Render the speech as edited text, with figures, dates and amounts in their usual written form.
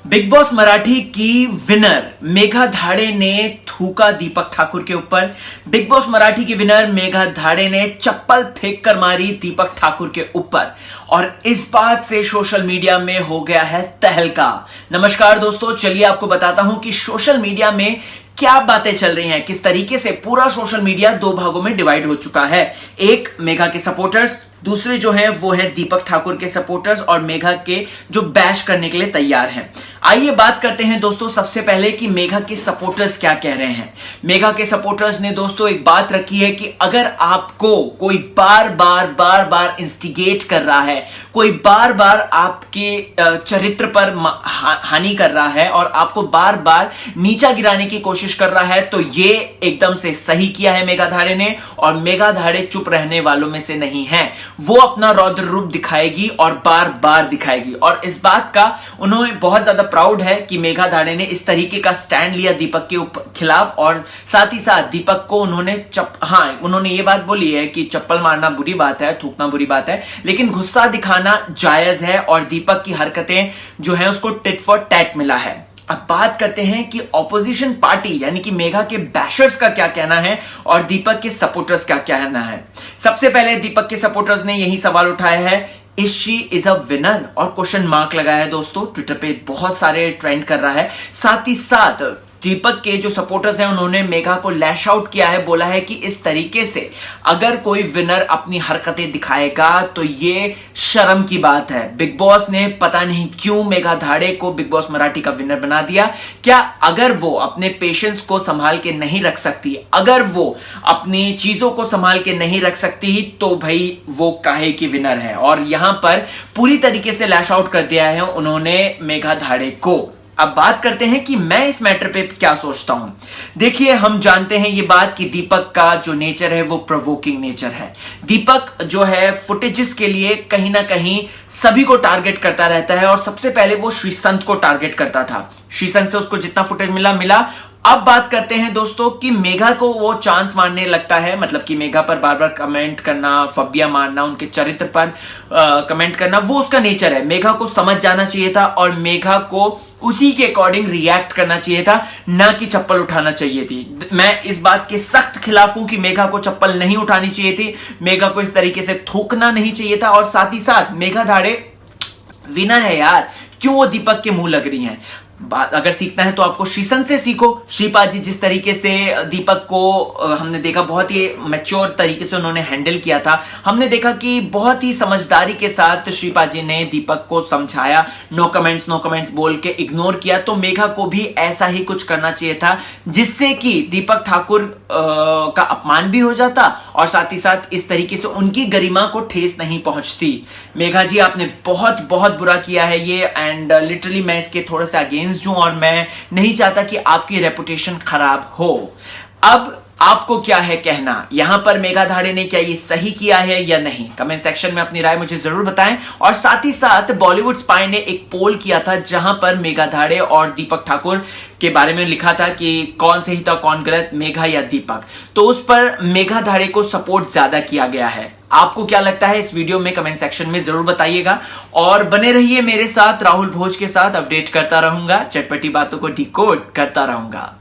Big boss Marathi की winner Megha धाड़े ने थूका दीपक ठाकुर के ऊपर। बिग बॉस मराठी की विनर मेघा धाड़े ने चप्पल फेंक कर मारी दीपक ठाकुर के ऊपर और इस बात से सोशल मीडिया में हो गया है तहलका। नमस्कार दोस्तों, चलिए आपको बताता हूं कि सोशल मीडिया में क्या बातें चल रही हैं, किस तरीके से पूरा सोशल मीडिया दो भागों में डिवाइड हो चुका है। एक मेघा के सपोर्टर्स, दूसरे जो है वो है दीपक ठाकुर के सपोर्टर्स और मेघा के जो बैश करने के लिए तैयार हैं। आइए बात करते हैं दोस्तों सबसे पहले कि मेघा के सपोर्टर्स क्या कह रहे हैं। मेघा के सपोर्टर्स ने दोस्तों एक बात रखी है कि अगर आपको कोई बार बार इंस्टिगेट कर रहा है, कोई बार बार आपके चरित्र पर हानि कर रहा है और आपको बार बार नीचा गिराने की कोशिश कर रहा है, तो ये एकदम से सही किया है मेघा धाड़े ने। और मेघा धाड़े चुप रहने वालों में से नहीं है, वो अपना रौद्र रूप दिखाएगी और बार बार दिखाएगी। और इस बात का उन्होंने बहुत ज्यादा प्राउड है कि मेघा धाड़े ने इस तरीके का स्टैंड लिया दीपक के खिलाफ। और साथ ही साथ दीपक को उन्होंने ये बात बोली है कि चप्पल मारना बुरी बात है, थूकना बुरी बात है, लेकिन गुस्सा दिखाना जायज है। और दीपक की हरकतें जो है उसको टिट फॉर टैट मिला है। अब बात करते हैं कि ऑपोजिशन पार्टी यानी कि मेघा के बैशर्स का क्या कहना है और दीपक के सपोर्टर्स का क्या कहना है। सबसे पहले दीपक के सपोर्टर्स ने यही सवाल उठाया है, is she is a winner, और क्वेश्चन मार्क लगाया है दोस्तों। ट्विटर पे बहुत सारे ट्रेंड कर रहा है। साथ ही साथ दीपक के जो सपोर्टर्स हैं उन्होंने मेघा को लैश आउट किया है, बोला है कि इस तरीके से अगर कोई विनर अपनी हरकतें दिखाएगा तो ये शर्म की बात है। बिग बॉस ने पता नहीं क्यों मेघा धाड़े को बिग बॉस मराठी का विनर बना दिया। क्या अगर वो अपने पेशेंस को संभाल के नहीं रख सकती, अगर वो अपनी चीजों को संभाल के नहीं रख सकती, तो भाई वो काहे की विनर है। और यहां पर पूरी तरीके से लैश आउट कर दिया है उन्होंने मेघा धाड़े को। अब बात करते हैं कि मैं इस मैटर पे क्या सोचता हूं। देखिए, हम जानते हैं ये बात कि दीपक का जो नेचर है वो प्रोवोकिंग नेचर है। दीपक जो है फुटेजेस के लिए कहीं ना कहीं सभी को टारगेट करता रहता है और सबसे पहले वो श्रीसंत को टारगेट करता था। श्रीसंत से उसको जितना फुटेज मिला। अब बात करते हैं दोस्तों कि मेघा को वो चांस मारने लगता है, मतलब कि मेघा पर बार बार कमेंट करना, फब्बिया मारना, उनके चरित्र पर कमेंट करना, वो उसका नेचर है। मेघा को समझ जाना चाहिए था और मेघा को उसी के अकॉर्डिंग रिएक्ट करना चाहिए था, ना कि चप्पल उठाना चाहिए थी। मैं इस बात के सख्त खिलाफ हूं कि मेघा को चप्पल नहीं उठानी चाहिए थी, मेघा को इस तरीके से थूकना नहीं चाहिए था। और साथ ही साथ मेघा धाड़े विनर है यार, क्यों वो दीपक के मुंह लग रही हैं। बात अगर सीखना है तो आपको श्रीसंत से सीखो। श्रीपा जी जिस तरीके से दीपक को हमने देखा बहुत ही मैच्योर तरीके से उन्होंने हैंडल किया था। हमने देखा कि बहुत ही समझदारी के साथ श्रीपा जी ने दीपक को समझाया, नो कमेंट्स बोल के इग्नोर किया। तो मेघा को भी ऐसा ही कुछ करना चाहिए था, जिससे कि दीपक ठाकुर का अपमान भी हो जाता और साथ ही साथ इस तरीके से उनकी गरिमा को ठेस नहीं पहुंचती। मेघा जी, आपने बहुत बुरा किया है ये, एंड लिटरली मैं इसके थोड़े से अगेंस्ट हूं और मैं नहीं चाहता कि आपकी रेपुटेशन खराब हो। अब आपको क्या है कहना, यहां पर मेघा धाड़े ने क्या ये सही किया है या नहीं? कमेंट सेक्शन में अपनी राय मुझे जरूर बताएं। और साथ ही साथ बॉलीवुड स्पाई ने एक पोल किया था जहां पर मेघा धाड़े और दीपक ठाकुर के बारे में लिखा था कि कौन सही था कौन गलत, मेघा या दीपक। तो उस पर मेघा धाड़े को सपोर्ट ज्यादा किया गया है। आपको क्या लगता है इस वीडियो में कमेंट सेक्शन में जरूर बताइएगा। और बने रहिए मेरे साथ, राहुल भोज के साथ अपडेट करता रहूंगा, चटपटी बातों को डिकोड करता रहूंगा।